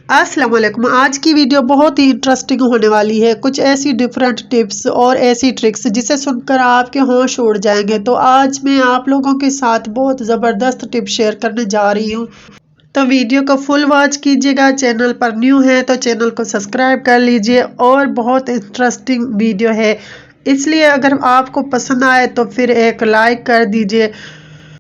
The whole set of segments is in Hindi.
अस्सलाम वालेकुम। आज की वीडियो बहुत ही इंटरेस्टिंग होने वाली है। कुछ ऐसी डिफरेंट टिप्स और ऐसी ट्रिक्स जिसे सुनकर आपके होश उड़ जाएंगे। तो आज मैं आप लोगों के साथ बहुत ज़बरदस्त टिप शेयर करने जा रही हूँ। तो वीडियो को फुल वॉच कीजिएगा। चैनल पर न्यू है तो चैनल को सब्सक्राइब कर लीजिए। और बहुत इंटरेस्टिंग वीडियो है, इसलिए अगर आपको पसंद आए तो फिर एक लाइक कर दीजिए।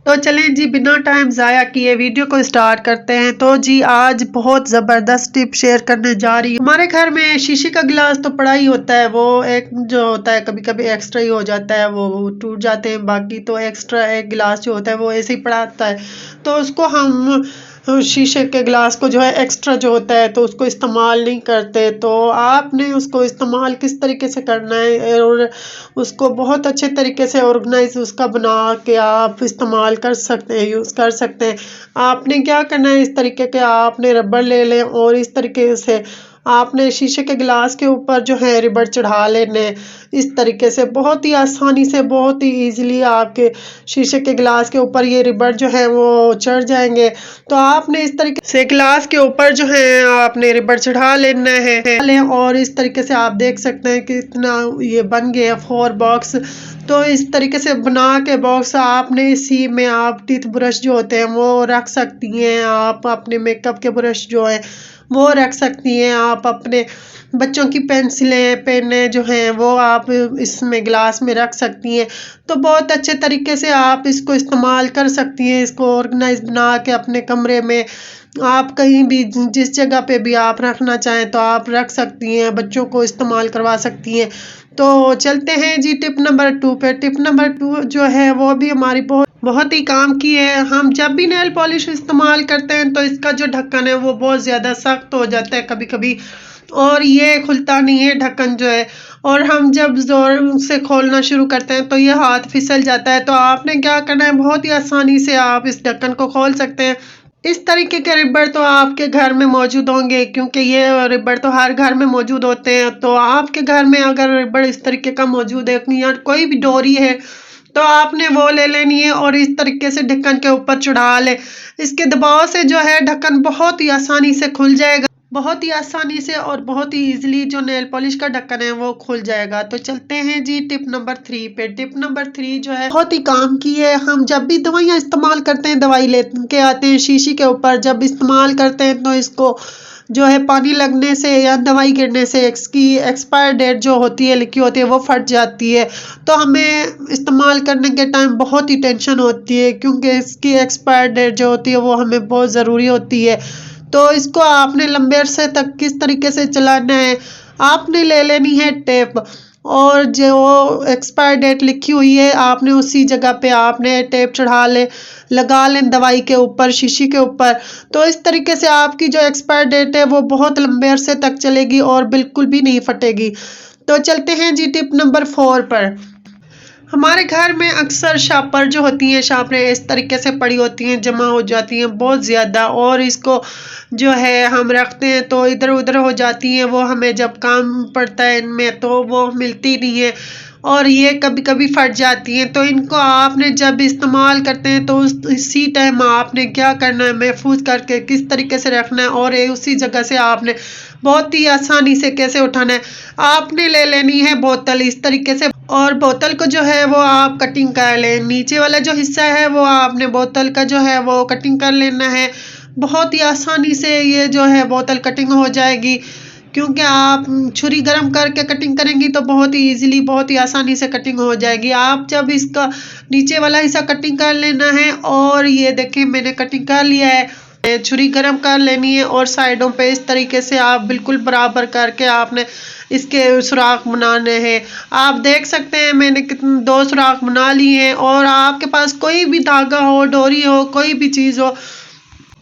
तो चलें जी, बिना टाइम ज़ाया किए वीडियो को स्टार्ट करते हैं। तो जी आज बहुत ज़बरदस्त टिप शेयर करने जा रही हूँ। हमारे घर में शीशे का गिलास तो पड़ा ही होता है, वो एक जो होता है कभी कभी एक्स्ट्रा ही हो जाता है, वो टूट जाते हैं। बाकी तो एक्स्ट्रा एक गिलास जो होता है वो ऐसे ही पड़ा होता है। तो उसको हम शीशे के गिलास को जो है एक्स्ट्रा जो होता है तो उसको इस्तेमाल नहीं करते। तो आपने उसको इस्तेमाल किस तरीके से करना है और उसको बहुत अच्छे तरीके से ऑर्गेनाइज उसका बना के आप इस्तेमाल कर सकते हैं, यूज़ कर सकते हैं। आपने क्या करना है, इस तरीके के आपने रबड़ ले लें और इस तरीके से आपने शीशे के गिलास के ऊपर जो है रिबड़ चढ़ा लेने। इस तरीके से बहुत ही आसानी से, बहुत ही इजीली आपके शीशे के गिलास के ऊपर ये रिबड़ जो है वो चढ़ जाएंगे। तो आपने इस तरीके से गिलास के ऊपर जो है आपने रिबड़ चढ़ा लेना है। और इस तरीके से आप देख सकते हैं कि इतना ये बन गया 4 बॉक्स। तो इस तरीके से बना के बॉक्स आपने इसी में आप टीथ ब्रश जो होते हैं वो रख सकती हैं। आप अपने मेकअप के ब्रश जो है वो रख सकती हैं। आप अपने बच्चों की पेंसिलें पेनें जो हैं वो आप इसमें गिलास में रख सकती हैं। तो बहुत अच्छे तरीके से आप इसको इस्तेमाल कर सकती हैं। इसको ऑर्गेनाइज बना के अपने कमरे में आप कहीं भी जिस जगह पे भी आप रखना चाहें तो आप रख सकती हैं, बच्चों को इस्तेमाल करवा सकती हैं। तो चलते हैं जी टिप नंबर 2 पे। टिप नंबर 2 जो है वो भी हमारी बहुत बहुत ही काम की है। हम जब भी नेल पॉलिश इस्तेमाल करते हैं तो इसका जो ढक्कन है वो बहुत ज़्यादा सख्त हो जाता है कभी कभी, और ये खुलता नहीं है ढक्कन जो है। और हम जब ज़ोर से खोलना शुरू करते हैं तो ये हाथ फिसल जाता है। तो आपने क्या करना है, बहुत ही आसानी से आप इस ढक्कन को खोल सकते हैं। इस तरीके के रिब्बर तो आपके घर में मौजूद होंगे, क्योंकि ये रिब्बर तो हर घर में मौजूद होते हैं। तो आपके घर में अगर रिब्बर इस तरीके का मौजूद है या कोई भी डोरी है तो आपने वो ले लेनी है और इस तरीके से ढक्कन के ऊपर चढ़ा ले। इसके दबाव से जो है ढक्कन बहुत ही आसानी से खुल जाएगा, बहुत ही आसानी से और बहुत ही इजीली जो नेल पॉलिश का ढक्कन है वो खुल जाएगा। तो चलते हैं जी टिप नंबर 3 पे। टिप नंबर 3 जो है बहुत ही काम की है। हम जब भी दवाइयाँ इस्तेमाल करते हैं, दवाई लेके आते हैं शीशी के ऊपर, जब इस्तेमाल करते हैं तो इसको जो है पानी लगने से या दवाई गिरने से इसकी एक्सपायर डेट जो होती है लिखी होती है वो फट जाती है। तो हमें इस्तेमाल करने के टाइम बहुत ही टेंशन होती है, क्योंकि इसकी एक्सपायर डेट जो होती है वो हमें बहुत ज़रूरी होती है। तो इसको आपने लंबे अरसे तक किस तरीके से चलाना है, आपने ले लेनी है टेप, और जो एक्सपायर डेट लिखी हुई है आपने उसी जगह पे आपने टेप चढ़ा ले, लगा लें दवाई के ऊपर, शीशी के ऊपर। तो इस तरीके से आपकी जो एक्सपायर डेट है वो बहुत लंबे अरसे तक चलेगी और बिल्कुल भी नहीं फटेगी। तो चलते हैं जी टिप नंबर 4 पर। हमारे घर में अक्सर शापर जो होती हैं, शापरें इस तरीके से पड़ी होती हैं, जमा हो जाती हैं बहुत ज़्यादा, और इसको जो है हम रखते हैं तो इधर उधर हो जाती हैं। वो हमें जब काम पड़ता है इनमें तो वो मिलती नहीं है और ये कभी कभी फट जाती हैं। तो इनको आपने जब इस्तेमाल करते हैं तो इसी टाइम आपने क्या करना है, महफूज करके किस तरीके से रखना है और उसी जगह से आपने बहुत ही आसानी से कैसे उठाना है। आपने ले लेनी है बोतल इस तरीके से, और बोतल को जो है वो आप कटिंग कर लें। नीचे वाला जो हिस्सा है वो आपने बोतल का जो है वो कटिंग कर लेना है। बहुत ही आसानी से ये जो है बोतल कटिंग हो जाएगी, क्योंकि आप छुरी गर्म करके कटिंग करेंगी तो बहुत ही इजीली, बहुत ही आसानी से कटिंग हो जाएगी। आप जब इसका नीचे वाला हिस्सा कटिंग कर लेना है, और ये देखिए मैंने कटिंग कर लिया है। छुरी गर्म कर लेनी है और साइडों पे इस तरीके से आप बिल्कुल बराबर करके आपने इसके सुराख बनाने हैं। आप देख सकते हैं मैंने कितने 2 सुराख बना लिए हैं। और आपके पास कोई भी धागा हो, डोरी हो, कोई भी चीज़ हो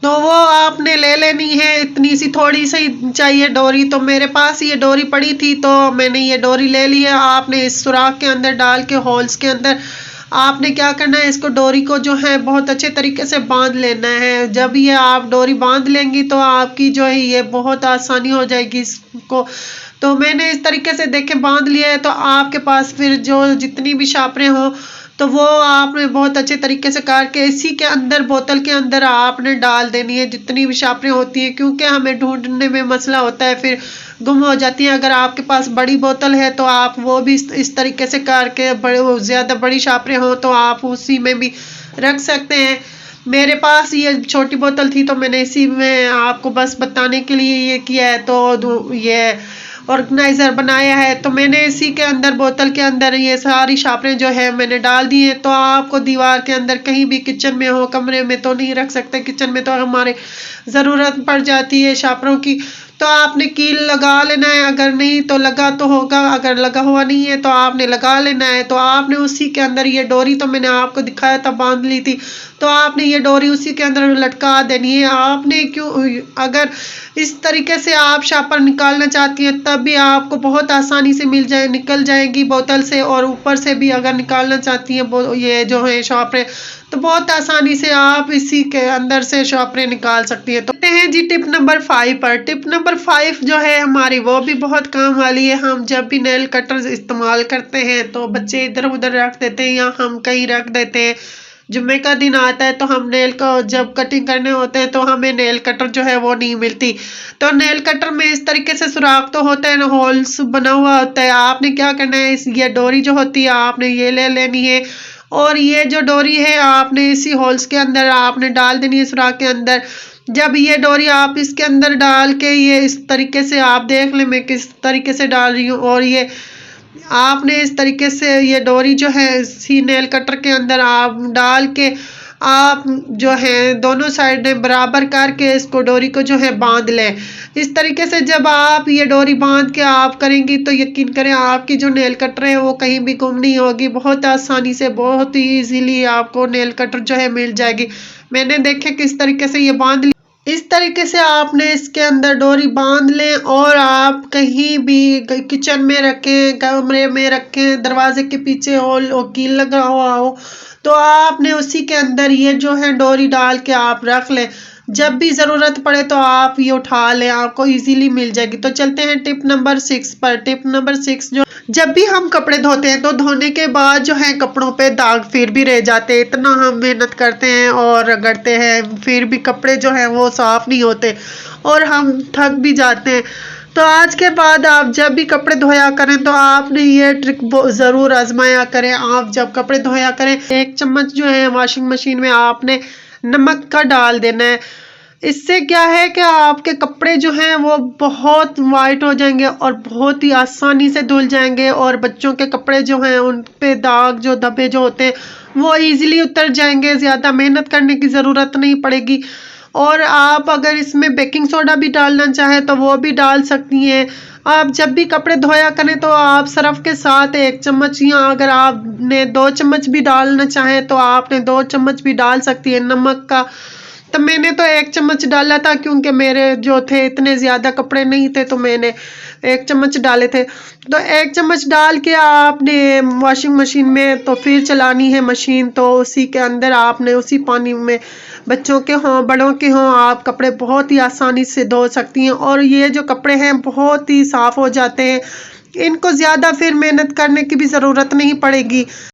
तो वो आपने ले लेनी है। इतनी सी थोड़ी सी चाहिए डोरी, तो मेरे पास ये डोरी पड़ी थी तो मैंने ये डोरी ले ली है। आपने इस सुराख के अंदर डाल के होल्स के अंदर आपने क्या करना है, इसको डोरी को जो है बहुत अच्छे तरीके से बांध लेना है। जब ये आप डोरी बांध लेंगी तो आपकी जो है ये बहुत आसानी हो जाएगी इसको। तो मैंने इस तरीके से देखे बांध लिया है। तो आपके पास फिर जो जितनी भी शापरें हो तो वो आपने बहुत अच्छे तरीके से काट के इसी के अंदर बोतल के अंदर आपने डाल देनी है जितनी भी शापरें होती हैं, क्योंकि हमें ढूंढने में मसला होता है, फिर गुम हो जाती हैं। अगर आपके पास बड़ी बोतल है तो आप वो भी इस तरीके से काट के, बड़े ज़्यादा बड़ी शापरें हो तो आप उसी में भी रख सकते हैं। मेरे पास ये छोटी बोतल थी तो मैंने इसी में आपको बस बताने के लिए ये किया है, तो ये ऑर्गेनाइज़र बनाया है। तो मैंने इसी के अंदर बोतल के अंदर ये सारी शापरें जो है मैंने डाल दी हैं। तो आपको दीवार के अंदर कहीं भी, किचन में हो, कमरे में तो नहीं रख सकते, किचन में तो हमारे ज़रूरत पड़ जाती है शापरों की। तो आपने कील लगा लेना है, अगर नहीं तो लगा तो होगा, अगर लगा हुआ नहीं है तो आपने लगा लेना है। तो आपने उसी के अंदर ये डोरी तो मैंने आपको दिखाया था बांध ली थी, तो आपने ये डोरी उसी के अंदर लटका देनी है। आपने अगर इस तरीके से आप शापर निकालना चाहती हैं तब भी आपको बहुत आसानी से निकल जाएगी बोतल से, और ऊपर से भी अगर निकालना चाहती हैं ये जो है शापरें, तो बहुत आसानी से आप इसी के अंदर से शापरें निकाल सकती हैं। तो हैं जी टिप नंबर 5 पर। टिप नंबर 5 जो है हमारी वो भी बहुत काम वाली है। हम जब भी नेल कटर इस्तेमाल करते हैं तो बच्चे इधर उधर रख देते हैं या हम कहीं रख देते हैं। जुम्मे का दिन आता है तो हम नेल को जब कटिंग करने होते हैं तो हमें नेल कटर जो है वो नहीं मिलती। तो नेल कटर में इस तरीके से सुराख तो होता है ना, होल्स बना हुआ होता है। आपने क्या करना है, ये डोरी जो होती है आपने ये ले लेनी है, और ये जो डोरी है आपने इसी होल्स के अंदर आपने डाल देनी है, सुराख के अंदर। जब ये डोरी आप इसके अंदर डाल के, ये इस तरीके से आप देख लें मैं किस तरीके से डाल रही हूँ, और ये आपने इस तरीके से ये डोरी जो है इसी नेल कटर के अंदर आप डाल के, आप जो है दोनों साइड बराबर करके इसको डोरी को जो है बांध लें। इस तरीके से जब आप ये डोरी बांध के आप करेंगी तो यकीन करें आपकी जो नेल कटर है वो कहीं भी गुम नहीं होगी। बहुत आसानी से, बहुत ही ईजीली आपको नेल कटर जो है मिल जाएगी। मैंने देखे किस तरीके से ये बांध ली। इस तरीके से आपने इसके अंदर डोरी बांध लें, और आप कहीं भी किचन में रखें, कमरे में रखें, दरवाजे के पीछे हो, कील लगा हुआ हो, तो आपने उसी के अंदर ये जो है डोरी डाल के आप रख लें। जब भी ज़रूरत पड़े तो आप ये उठा लें, आपको इजीली मिल जाएगी। तो चलते हैं टिप नंबर 6 पर। टिप नंबर 6 जो, जब भी हम कपड़े धोते हैं तो धोने के बाद जो है कपड़ों पे दाग फिर भी रह जाते हैं। इतना हम मेहनत करते हैं और रगड़ते हैं, फिर भी कपड़े जो हैं वो साफ़ नहीं होते और हम थक भी जाते हैं। तो आज के बाद आप जब भी कपड़े धोया करें तो आपने ये ट्रिक ज़रूर आजमाया करें। आप जब कपड़े धोया करें, 1 चम्मच जो है वॉशिंग मशीन में आपने नमक का डाल देना है। इससे क्या है कि आपके कपड़े जो हैं वो बहुत वाइट हो जाएंगे और बहुत ही आसानी से धुल जाएंगे, और बच्चों के कपड़े जो हैं उन पे दाग, जो धब्बे जो होते हैं वो इजीली उतर जाएंगे। ज़्यादा मेहनत करने की ज़रूरत नहीं पड़ेगी। और आप अगर इसमें बेकिंग सोडा भी डालना चाहें तो वो भी डाल सकती हैं। आप जब भी कपड़े धोया करें तो आप सर्फ के साथ 1 चम्मच, या अगर आपने 2 चम्मच भी डालना चाहें तो आपने 2 चम्मच भी डाल सकती है नमक का। तो मैंने तो 1 चम्मच डाला था, क्योंकि मेरे जो थे इतने ज़्यादा कपड़े नहीं थे तो मैंने 1 चम्मच डाले थे। तो 1 चम्मच डाल के आपने वॉशिंग मशीन में तो फिर चलानी है मशीन, तो उसी के अंदर आपने उसी पानी में, बच्चों के हों बड़ों के हों, आप कपड़े बहुत ही आसानी से धो सकती हैं। और ये जो कपड़े हैं बहुत ही साफ़ हो जाते हैं, इनको ज़्यादा फिर मेहनत करने की भी ज़रूरत नहीं पड़ेगी।